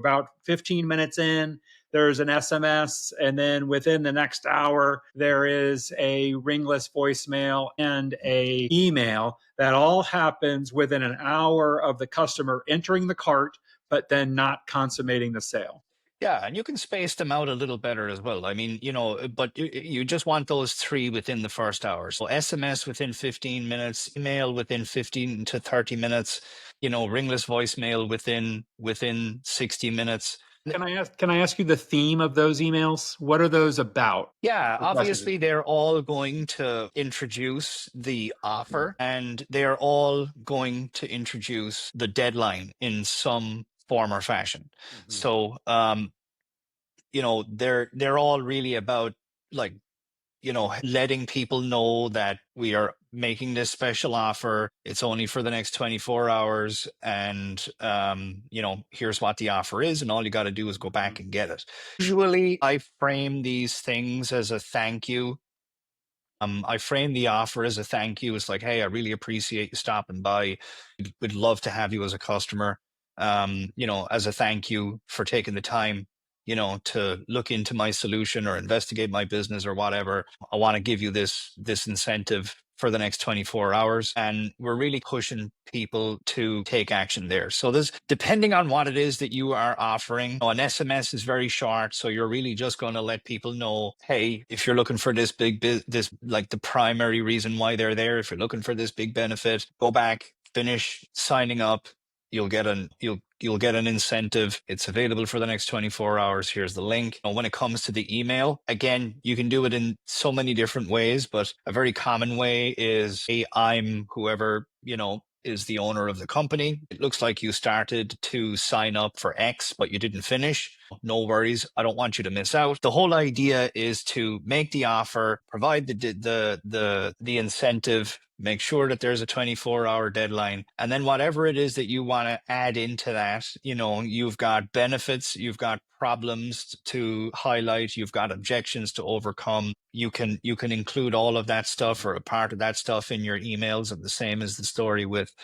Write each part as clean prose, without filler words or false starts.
About 15 minutes in, there's an SMS, and then within the next hour, there is a ringless voicemail and a email. That all happens within an hour of the customer entering the cart, but then not consummating the sale. Yeah, and you can space them out a little better as well. I mean, but you just want those three within the first hour. So SMS within 15 minutes, email within 15 to 30 minutes, ringless voicemail within 60 minutes. Can I ask you the theme of those emails? What are those about? Yeah, Those messages. obviously they're all going to introduce the offer and they're all going to introduce the deadline in some form or fashion. Mhm. So, they're all really about like, letting people know that we are making this special offer. It's only for the next 24 hours. And, here's what the offer is. And all you got to do is go back and get it. Usually I frame these things as a thank you. I frame the offer as a thank you. It's like, hey, I really appreciate you stopping by. We'd love to have you as a customer. As a thank you for taking the time, to look into my solution or investigate my business or whatever. I want to give you this incentive for the next 24 hours. And we're really pushing people to take action there. So there's, depending on what it is that you are offering, an SMS is very short. So you're really just going to let people know, hey, if you're looking for this this like the primary reason why they're there, if you're looking for this big benefit, go back, finish signing up. You'll get an incentive. It's available for the next 24 hours. Here's the link. When it comes to the email, again, you can do it in so many different ways, but a very common way is, hey, I'm whoever, is the owner of the company. It looks like you started to sign up for X, but you didn't finish. No worries. I don't want you to miss out. The whole idea is to make the offer, provide the incentive, make sure that there's a 24-hour deadline. And then whatever it is that you want to add into that, you've got benefits, you've got problems to highlight, you've got objections to overcome. You can include all of that stuff or a part of that stuff in your emails, and the same as the story with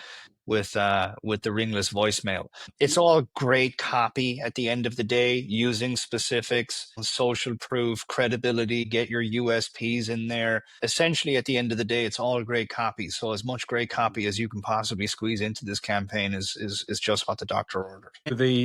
the ringless voicemail. It's all great copy at the end of the day, using specifics, social proof, credibility, get your USPs in there. Essentially, at the end of the day, it's all great copy. So as much great copy as you can possibly squeeze into this campaign is just what the doctor ordered. The